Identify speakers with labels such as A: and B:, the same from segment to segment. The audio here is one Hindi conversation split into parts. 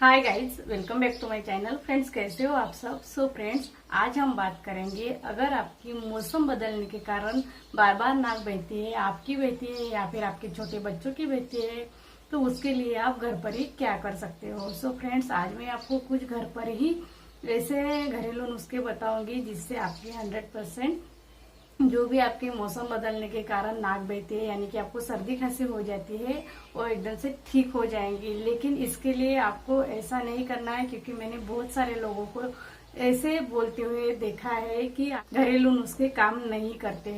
A: Hi guys, welcome back to my channel. Friends, कैसे हो आप सब। फ्रेंड्स, आज हम बात करेंगे अगर आपकी मौसम बदलने के कारण बार बार नाक बहती है, आपकी बहती है या फिर आपके छोटे बच्चों की बहती है, तो उसके लिए आप घर पर ही क्या कर सकते हो। फ्रेंड्स, आज मैं आपको कुछ घर पर ही ऐसे घरेलू नुस्खे बताऊंगी जिससे आपकी 100% जो भी आपके मौसम बदलने के कारण नाक बहती है, यानी कि आपको सर्दी खांसी हो जाती है, वो एकदम से ठीक हो जाएंगी। लेकिन इसके लिए आपको ऐसा नहीं करना है, क्योंकि मैंने बहुत सारे लोगों को ऐसे बोलते हुए देखा है कि घरेलू नुस्खे काम नहीं करते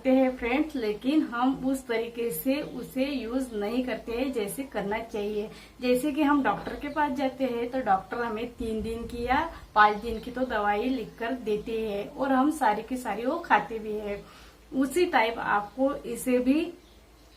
A: हैं फ्रेंड्स, लेकिन हम उस तरीके से उसे यूज नहीं करते हैं जैसे करना चाहिए। जैसे कि हम डॉक्टर के पास जाते हैं तो डॉक्टर हमें 3 दिन की या 5 दिन की तो दवाई लिखकर देते हैं और हम सारी की सारी वो खाते भी है। उसी टाइप आपको इसे भी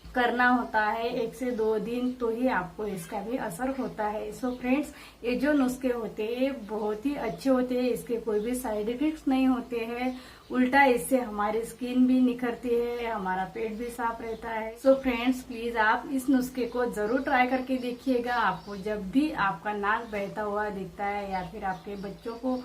A: करना होता है, 1 से 2 दिन, तो ही आपको इसका भी असर होता है। फ्रेंड्स, ये जो नुस्खे होते हैं बहुत ही अच्छे होते हैं, इसके कोई भी साइड इफेक्ट्स नहीं होते हैं। उल्टा इससे हमारी स्किन भी निखरती है, हमारा पेट भी साफ रहता है। फ्रेंड्स, प्लीज आप इस नुस्खे को जरूर ट्राई करके देखिएगा। आपको जब भी आपका नाक बहता हुआ दिखता है या फिर आपके बच्चों को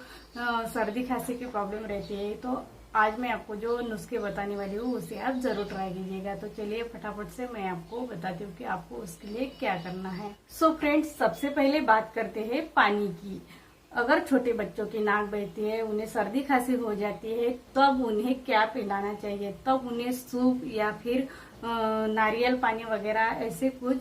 A: सर्दी खांसी की प्रॉब्लम रहती है, तो आज मैं आपको जो नुस्खे बताने वाली हूँ उसे आप जरूर ट्राई कीजिएगा। तो चलिए फटाफट से मैं आपको बताती हूँ कि आपको उसके लिए क्या करना है। फ्रेंड्स, सबसे पहले बात करते हैं पानी की। अगर छोटे बच्चों की नाक बहती है, उन्हें सर्दी खांसी हो जाती है, तब उन्हें क्या पिलाना चाहिए। तब उन्हें सूप या फिर नारियल पानी वगैरह ऐसे कुछ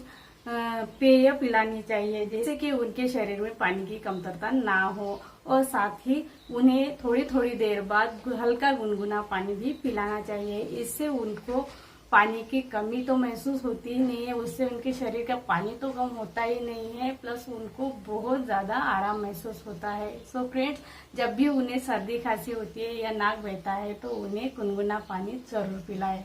A: पेय पिलानी चाहिए, जैसे कि उनके शरीर में पानी की कमतरता ना हो। और साथ ही उन्हें थोड़ी थोड़ी देर बाद हल्का गुनगुना पानी भी पिलाना चाहिए। इससे उनको पानी की कमी तो महसूस होती ही नहीं है, उससे उनके शरीर का पानी तो कम होता ही नहीं है, प्लस उनको बहुत ज्यादा आराम महसूस होता है। फ्रेंड्स, जब भी उन्हें सर्दी खांसी होती है या नाक बहता है तो उन्हें गुनगुना पानी जरूर पिलाएं।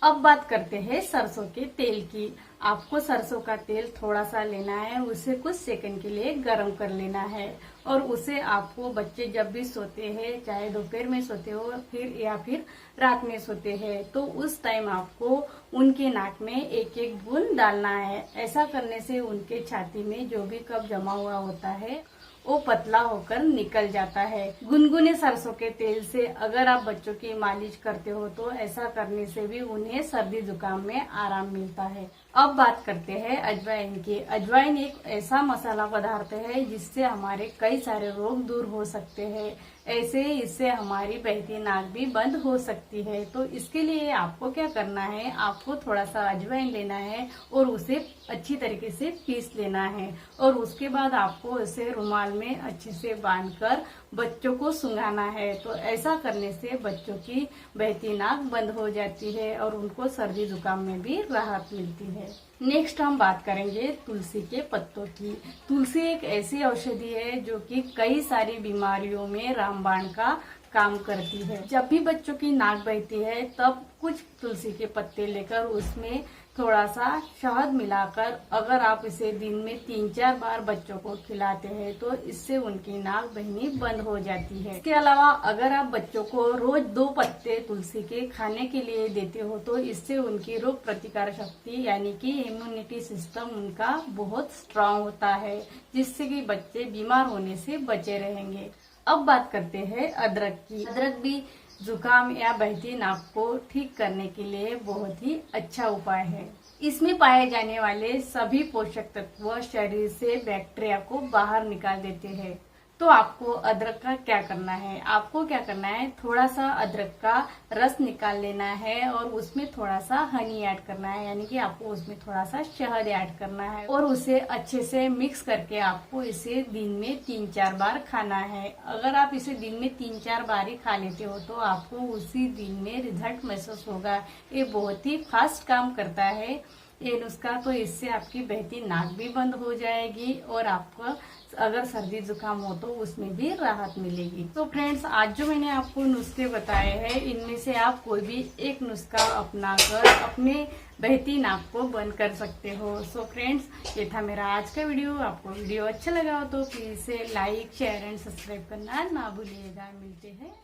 A: अब बात करते हैं सरसों के तेल की। आपको सरसों का तेल थोड़ा सा लेना है, उसे कुछ सेकंड के लिए गर्म कर लेना है और उसे आपको बच्चे जब भी सोते हैं, चाहे दोपहर में सोते हो या फिर रात में सोते हैं, तो उस टाइम आपको उनके नाक में एक एक बूंद डालना है। ऐसा करने से उनके छाती में जो भी कफ जमा हुआ होता है वो पतला होकर निकल जाता है। गुनगुने सरसों के तेल से अगर आप बच्चों की मालिश करते हो तो ऐसा करने से भी उन्हें सर्दी जुकाम में आराम मिलता है। अब बात करते हैं अजवाइन की। अजवाइन एक ऐसा मसाला पदार्थ है जिससे हमारे कई सारे रोग दूर हो सकते हैं। ऐसे इससे हमारी बहती नाक भी बंद हो सकती है। तो इसके लिए आपको क्या करना है, आपको थोड़ा सा अजवाइन लेना है और उसे अच्छी तरीके से पीस लेना है और उसके बाद आपको इसे रुमाल में अच्छे से बांधकर बच्चों को सुंघाना है। तो ऐसा करने से बच्चों की बहती नाक बंद हो जाती है और उनको सर्दी जुकाम में भी राहत मिलती है। नेक्स्ट हम बात करेंगे तुलसी के पत्तों की। तुलसी एक ऐसी औषधि है जो कि कई सारी बीमारियों में रामबाण का काम करती है। जब भी बच्चों की नाक बहती है तब कुछ तुलसी के पत्ते लेकर उसमें थोड़ा सा शहद मिलाकर अगर आप इसे दिन में 3-4 बार बच्चों को खिलाते हैं तो इससे उनकी नाक बहनी बंद हो जाती है। इसके अलावा अगर आप बच्चों को रोज 2 पत्ते तुलसी के खाने के लिए देते हो तो इससे उनकी रोग प्रतिकार शक्ति यानी कि इम्यूनिटी सिस्टम उनका बहुत स्ट्रांग होता है, जिससे कि बच्चे बीमार होने से बचे रहेंगे। अब बात करते हैं अदरक की। अदरक भी जुकाम या बहती नाक को ठीक करने के लिए बहुत ही अच्छा उपाय है। इसमें पाए जाने वाले सभी पोषक तत्व शरीर से बैक्टीरिया को बाहर निकाल देते हैं। तो आपको अदरक का क्या करना है, आपको क्या करना है, थोड़ा सा अदरक का रस निकाल लेना है और उसमें थोड़ा सा हनी ऐड करना है, यानी कि आपको उसमें थोड़ा सा शहद ऐड करना है और उसे अच्छे से मिक्स करके आपको इसे दिन में 3-4 बार खाना है। अगर आप इसे दिन में 3-4 बार ही खा लेते हो तो आपको उसी दिन में रिजल्ट महसूस होगा। ये बहुत ही फास्ट काम करता है ये नुस्खा। तो इससे आपकी बहती नाक भी बंद हो जाएगी और आपको अगर सर्दी जुकाम हो तो उसमें भी राहत मिलेगी। तो फ्रेंड्स, आज जो मैंने आपको नुस्खे बताए हैं इनमें से आप कोई भी एक नुस्खा अपनाकर अपने बहती नाक को बंद कर सकते हो। फ्रेंड्स, ये था मेरा आज का वीडियो। आपको वीडियो अच्छा लगा हो तो प्लीज से लाइक, शेयर एंड सब्सक्राइब करना ना भूलिएगा। मिलते हैं